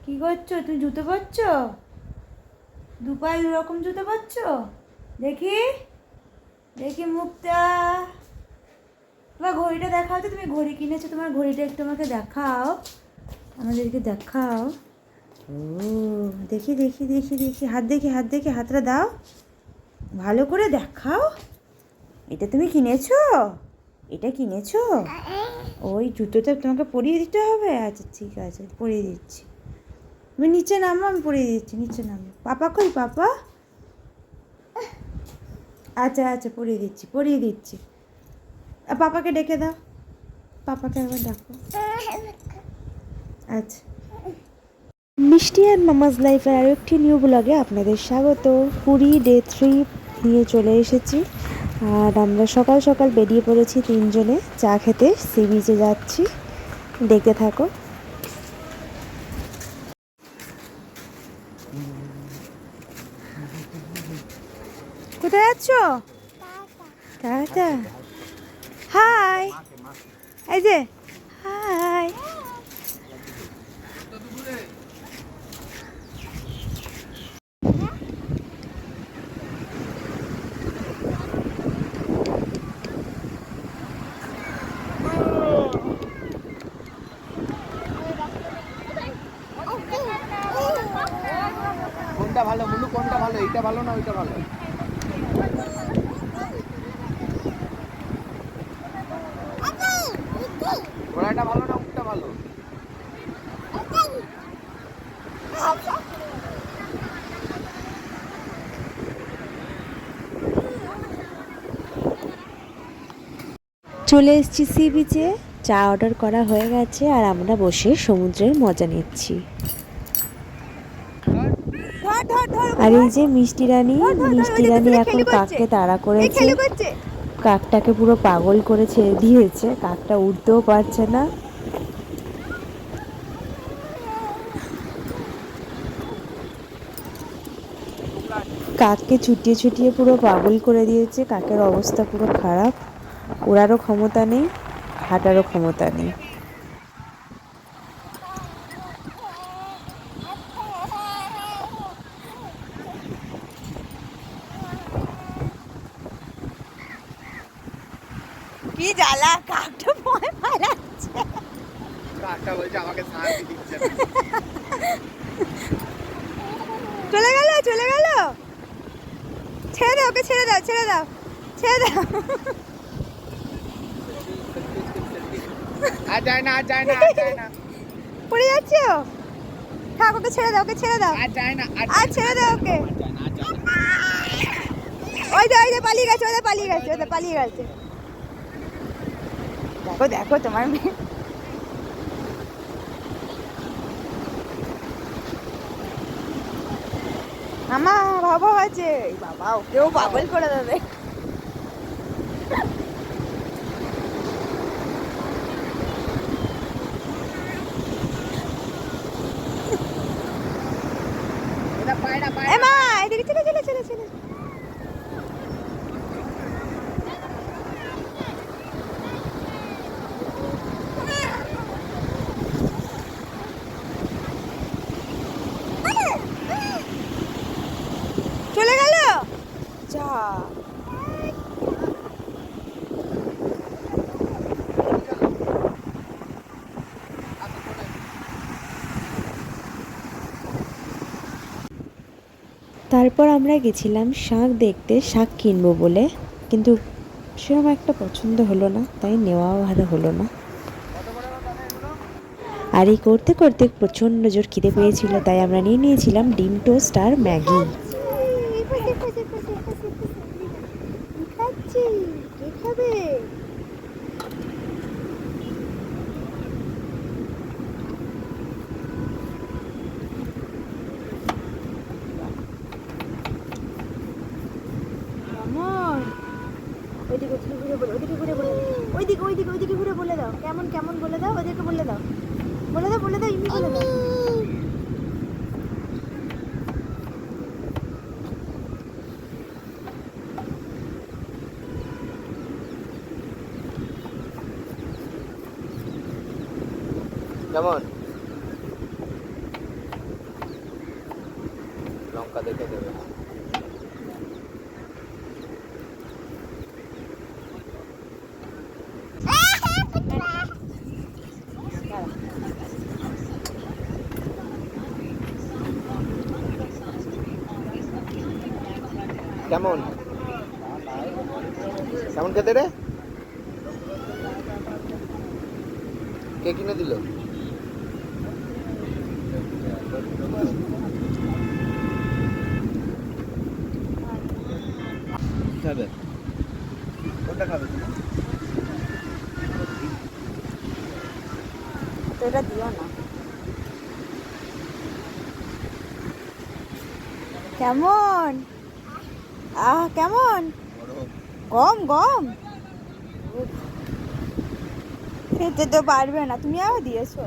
কি করছো তুমি? জুতো পরছো? দু পায়ে দু রকম জুতো পরছো? দেখি দেখি মুখটা। তোমার ঘড়িটা দেখাও তো, তুমি ঘড়ি কিনেছো, তোমার ঘড়িটা একটু আমাকে দেখাও, আমাদেরকে দেখাও। ও দেখি দেখি দেখি দেখি, হাত দেখি, হাত দেখি, হাতটা দাও, ভালো করে দেখাও। এটা তুমি কিনেছো? এটা কিনেছো? ওই জুতোটা তোমাকে পরিয়ে দিতে হবে? আচ্ছা ঠিক আছে, পরিয়ে দিচ্ছি। তুমি নিচে নামো, আমি পরিয়ে দিচ্ছি, নিচে নামো। পাপা কই পাপা? আচ্ছা আচ্ছা, পরিয়ে দিচ্ছি, পরিয়ে দিচ্ছি। পাপাকে ডেকে দাও, পাপাকে একবার ডাকো। আচ্ছা। মিষ্টি আর মামাজ লাইফের আরও একটি নিউ ব্লগে আপনাদের স্বাগত। পুরী ডে 3 নিয়ে চলে এসেছি, আর আমরা সকাল সকাল বেরিয়ে পড়েছি তিনজনে চা খেতে, সি বিচে যাচ্ছি, দেখতে থাকো। কোথায় যাচ্ছ? টাটা। হাই। এই যে হাই। কোনটা ভালো বলু? কোনটা ভালো? এইটা ভালো না ওইটা ভালো? ঘোড়াটা ভালো না উটটা ভালো? চলে এসেছি সি বিচে, চা অর্ডার করা হয়ে গেছে আর আমরা বসে সমুদ্রের মজা নিচ্ছি। আর এই যে মিষ্টি রানী, মিষ্টি রানী এখন কাককে তাড়া করেছে, কাকটাকে পুরো পাগল করে ছেড়ে দিয়েছে, কাকটা উঠতেও পারছে না। কাককে ছুটিয়ে ছুটিয়ে পুরো পাগল করে দিয়েছে, কাকের অবস্থা পুরো খারাপ, ওড়ারও ক্ষমতা নেই, হাঁটারও ক্ষমতা নেই। কি জ্বালা, কাকটা ভয় পালাচ্ছে। কাকটা বলছে আমাকে শান্তি দিচ্ছে না। চলে গেল, চলে গেল। ছেড়ে দাও, ওকে ছেড়ে দাও, ছেড়ে দাও, ছেড়ে দাও। আর যায় না, আর যায় না, আর যায় না, পড়ে যাচ্ছে ও। থাক, ওকে ছেড়ে দাও, ওকে ছেড়ে দাও, আর যায় না, আর ছেড়ে দাও ওকে। ওই যে ওই যে পালিয়ে গেছে, ওদের পালিয়ে গেছে, ওদের পালিয়ে গেছে। দেখো দেখো তোমার মেয়ে। মামা বাবা আছে, এই বাবা ওকেও পাগল করে দেবে। এটা পায়রা এ পায়রা। মা, এদিকে চলে চলে চলে চলে। চলে গেল যা। তারপর আমরা গেছিলাম শাঁখ দেখতে, শাঁখ কিনবো বলে, কিন্তু সেরকম একটা পছন্দ হলো না, তাই নেওয়াও আর হলো না। আর এই করতে করতে প্রচণ্ড জোর খিদে পেয়েছিল, তাই আমরা নিয়ে নিয়েছিলাম ডিম টোস্ট আর ম্যাগি। খাচ্ছি, কে খাবে? কেমন? ওইদিকে ঘুরে বলে, ওইদিকে ঘুরে বলে, ওইদিকে ওইদিকে ওইদিকে ঘুরে বলে দাও, কেমন কেমন বলে দাও, ওদেরকে বলে দাও, বলে দাও, বলে দাও, ইমি বলে দাও। কেমন? লঙ্কা দেখে দেবে। কেমন কেমন খেতে রে? কে কিনে দিল? খাবে কোনটা খাবে তুমি? তো এটা দিও না। কেমন কেমন গম গম খেতে তো পারবে না, তুমি আরো দিয়েছো।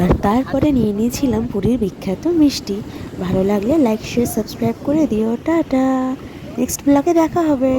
আর তারপরে নিয়ে নিয়েছিলাম পুরীর বিখ্যাত মিষ্টি। ভালো লাগলে লাইক শেয়ার সাবস্ক্রাইব করে দিও। টাটা, নেক্সট ব্লগে দেখা হবে।